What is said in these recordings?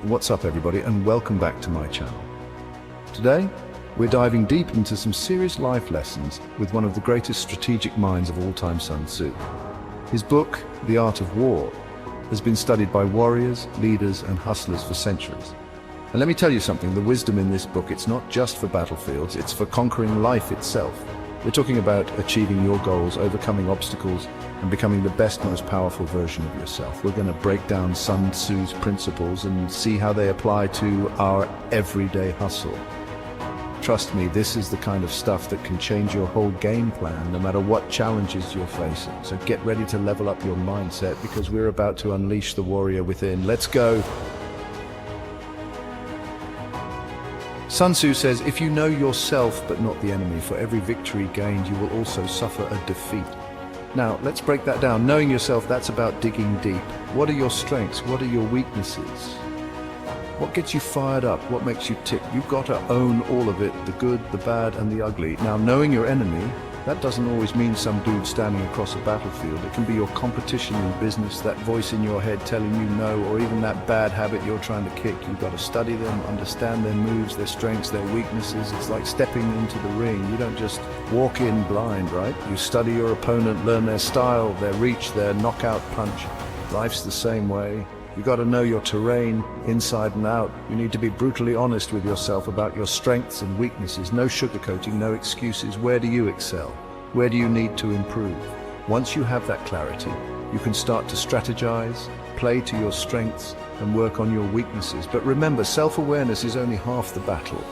What's up everybody, and welcome back to my channel. Today, we're diving deep into some serious life lessons with one of the greatest strategic minds of all time, Sun Tzu. His book, The Art of War, has been studied by warriors, leaders, and hustlers for centuries. And let me tell you something, the wisdom in this book, it's not just for battlefields, it's for conquering life itself. We're talking about achieving your goals, overcoming obstacles, and becoming the best, most powerful version of yourself. We're going to break down Sun Tzu's principles and see how they apply to our everyday hustle. Trust me, this is the kind of stuff that can change your whole game plan, no matter what challenges you're facing. So get ready to level up your mindset, because we're about to unleash the warrior within. Let's go! Sun Tzu says, if you know yourself but not the enemy, for every victory gained you will also suffer a defeat. Now, let's break that down. Knowing yourself, that's about digging deep. What are your strengths? What are your weaknesses? What gets you fired up? What makes you tick? You've got to own all of it, the good, the bad, and the ugly. Now, knowing your enemy, that doesn't always mean some dude standing across a battlefield. It can be your competition in business, that voice in your head telling you no, or even that bad habit you're trying to kick. You've got to study them, understand their moves, their strengths, their weaknesses. It's like stepping into the ring. You don't just walk in blind, right? You study your opponent, learn their style, their reach, their knockout punch. Life's the same way. You got to know your terrain inside and out. You need to be brutally honest with yourself about your strengths and weaknesses. No sugarcoating, no excuses. Where do you excel? Where do you need to improve? Once you have that clarity, you can start to strategize, play to your strengths, and work on your weaknesses. But remember, self-awareness is only half the battle.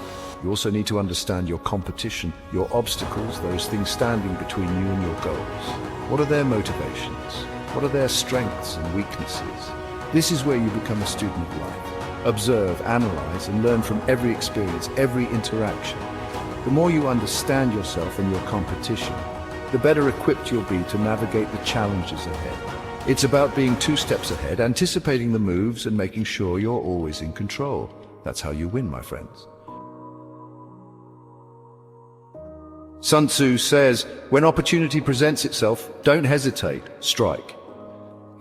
You also need to understand your competition, your obstacles, those things standing between you and your goals. What are their motivations? What are their strengths and weaknesses? This is where you become a student of life. Observe, analyze, and learn from every experience, every interaction. The more you understand yourself and your competition, the better equipped you'll be to navigate the challenges ahead. It's about being 2 steps ahead, anticipating the moves and making sure you're always in control. That's how you win, my friends. Sun Tzu says, when opportunity presents itself, don't hesitate, strike.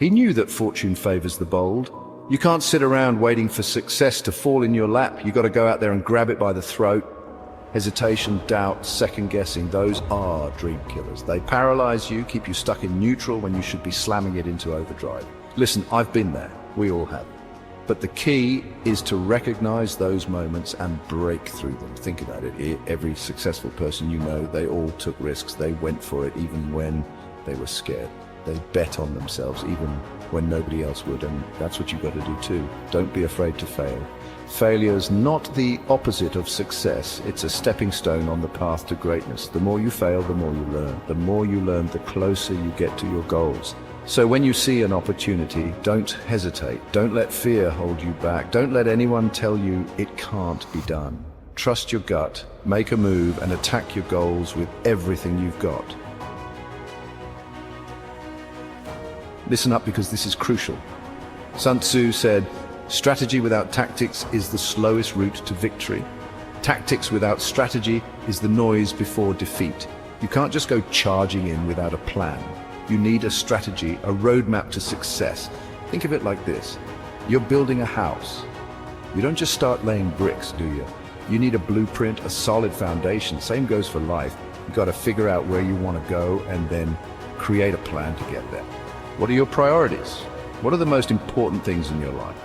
He knew that fortune favors the bold. You can't sit around waiting for success to fall in your lap. You got to go out there and grab it by the throat. Hesitation, doubt, second-guessing, those are dream killers. They paralyze you, keep you stuck in neutral when you should be slamming it into overdrive. Listen, I've been there. We all have. But the key is to recognize those moments and break through them. Think about it. Every successful person you know, they all took risks. They went for it even when they were scared. They bet on themselves even when nobody else would, and that's what you've got to do too. Don't be afraid to fail. Failure's not the opposite of success. It's a stepping stone on the path to greatness. The more you fail, the more you learn. The more you learn, the closer you get to your goals. So when you see an opportunity, don't hesitate. Don't let fear hold you back. Don't let anyone tell you it can't be done. Trust your gut, make a move, and attack your goals with everything you've got. Listen up, because this is crucial. Sun Tzu said, strategy without tactics is the slowest route to victory. Tactics without strategy is the noise before defeat. You can't just go charging in without a plan. You need a strategy, a roadmap to success. Think of it like this. You're building a house. You don't just start laying bricks, do you? You need a blueprint, a solid foundation. Same goes for life. You've got to figure out where you want to go and then create a plan to get there. What are your priorities? What are the most important things in your life?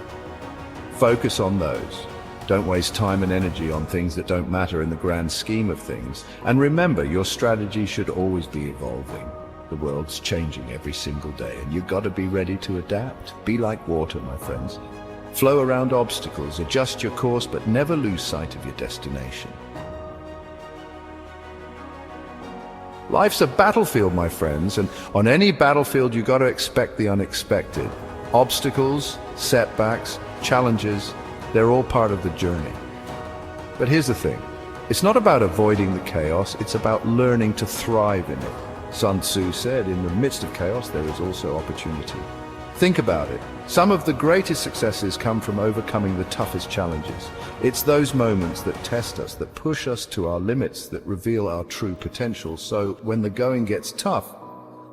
Focus on those. Don't waste time and energy on things that don't matter in the grand scheme of things. And remember, your strategy should always be evolving. The world's changing every single day, and you've got to be ready to adapt. Be like water, my friends. Flow around obstacles, adjust your course, but never lose sight of your destination. Life's a battlefield, my friends, and on any battlefield you got to expect the unexpected. Obstacles, setbacks, challenges, they're all part of the journey. But here's the thing, it's not about avoiding the chaos, it's about learning to thrive in it. Sun Tzu said, in the midst of chaos there is also opportunity. Think about it. Some of the greatest successes come from overcoming the toughest challenges. It's those moments that test us, that push us to our limits, that reveal our true potential. So when the going gets tough,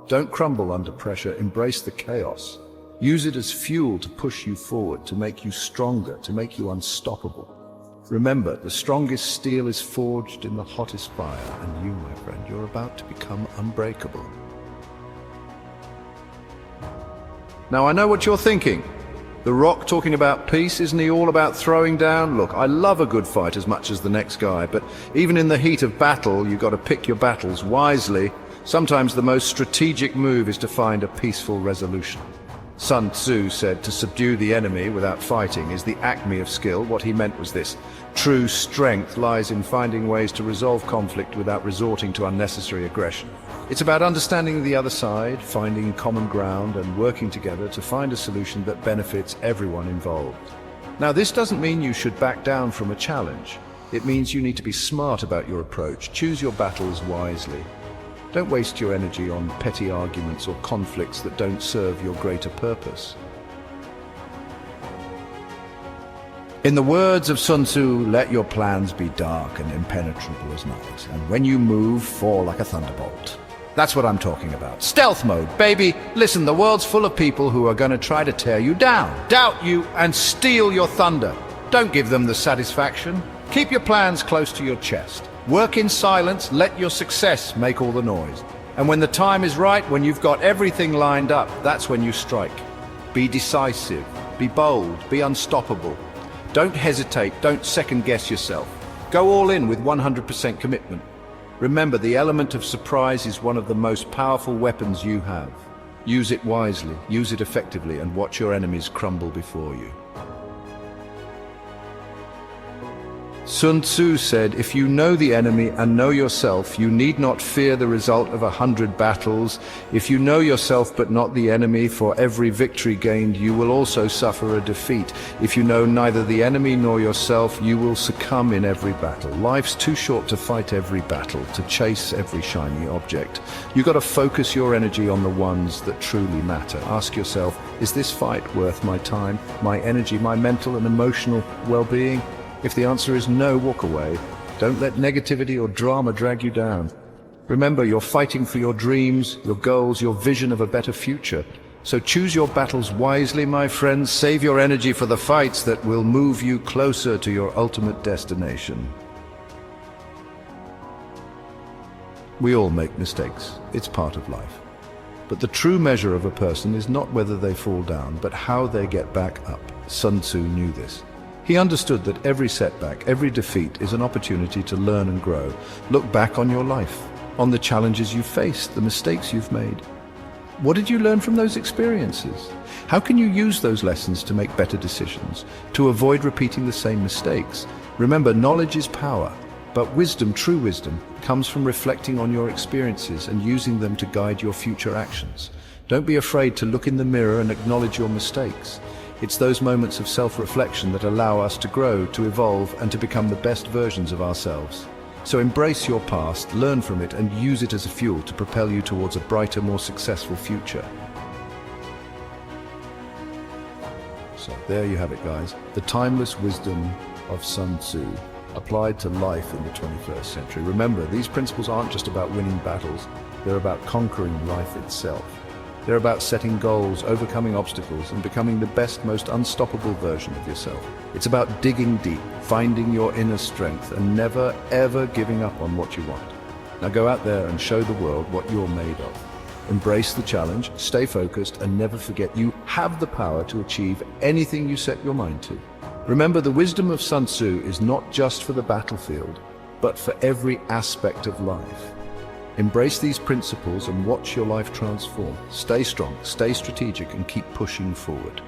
don't crumble under pressure, embrace the chaos. Use it as fuel to push you forward, to make you stronger, to make you unstoppable. Remember, the strongest steel is forged in the hottest fire, and you, my friend, you're about to become unbreakable. Now, I know what you're thinking. The Rock talking about peace, isn't he all about throwing down? Look, I love a good fight as much as the next guy, but even in the heat of battle, you've got to pick your battles wisely. Sometimes the most strategic move is to find a peaceful resolution. Sun Tzu said to subdue the enemy without fighting is the acme of skill. What he meant was this: true strength lies in finding ways to resolve conflict without resorting to unnecessary aggression. It's about understanding the other side, finding common ground, and working together to find a solution that benefits everyone involved. Now, this doesn't mean you should back down from a challenge. It means you need to be smart about your approach. Choose your battles wisely. Don't waste your energy on petty arguments or conflicts that don't serve your greater purpose. In the words of Sun Tzu, let your plans be dark and impenetrable as night, and when you move, fall like a thunderbolt. That's what I'm talking about. Stealth mode, baby. Listen, the world's full of people who are going to try to tear you down, doubt you, and steal your thunder. Don't give them the satisfaction. Keep your plans close to your chest. Work in silence, let your success make all the noise. And when the time is right, when you've got everything lined up, that's when you strike. Be decisive, be bold, be unstoppable. Don't hesitate, don't second-guess yourself. Go all in with 100% commitment. Remember, the element of surprise is one of the most powerful weapons you have. Use it wisely, use it effectively, and watch your enemies crumble before you. Sun Tzu said, if you know the enemy and know yourself, you need not fear the result of 100 battles. If you know yourself but not the enemy, for every victory gained, you will also suffer a defeat. If you know neither the enemy nor yourself, you will succumb in every battle. Life's too short to fight every battle, to chase every shiny object. You've got to focus your energy on the ones that truly matter. Ask yourself, is this fight worth my time, my energy, my mental and emotional well-being? If the answer is no, walk away. Don't let negativity or drama drag you down. Remember, you're fighting for your dreams, your goals, your vision of a better future. So choose your battles wisely, my friends. Save your energy for the fights that will move you closer to your ultimate destination. We all make mistakes. It's part of life. But the true measure of a person is not whether they fall down, but how they get back up. Sun Tzu knew this. He understood that every setback, every defeat is an opportunity to learn and grow. Look back on your life, on the challenges you've faced, the mistakes you've made. What did you learn from those experiences? How can you use those lessons to make better decisions, to avoid repeating the same mistakes? Remember, knowledge is power, but wisdom, true wisdom, comes from reflecting on your experiences and using them to guide your future actions. Don't be afraid to look in the mirror and acknowledge your mistakes. It's those moments of self-reflection that allow us to grow, to evolve, and to become the best versions of ourselves. So embrace your past, learn from it, and use it as a fuel to propel you towards a brighter, more successful future. So there you have it, guys. The timeless wisdom of Sun Tzu applied to life in the 21st century. Remember, these principles aren't just about winning battles. They're about conquering life itself. They're about setting goals, overcoming obstacles, and becoming the best, most unstoppable version of yourself. It's about digging deep, finding your inner strength, and never, ever giving up on what you want. Now go out there and show the world what you're made of. Embrace the challenge, stay focused, and never forget you have the power to achieve anything you set your mind to. Remember, the wisdom of Sun Tzu is not just for the battlefield, but for every aspect of life. Embrace these principles and watch your life transform. Stay strong, stay strategic, and keep pushing forward.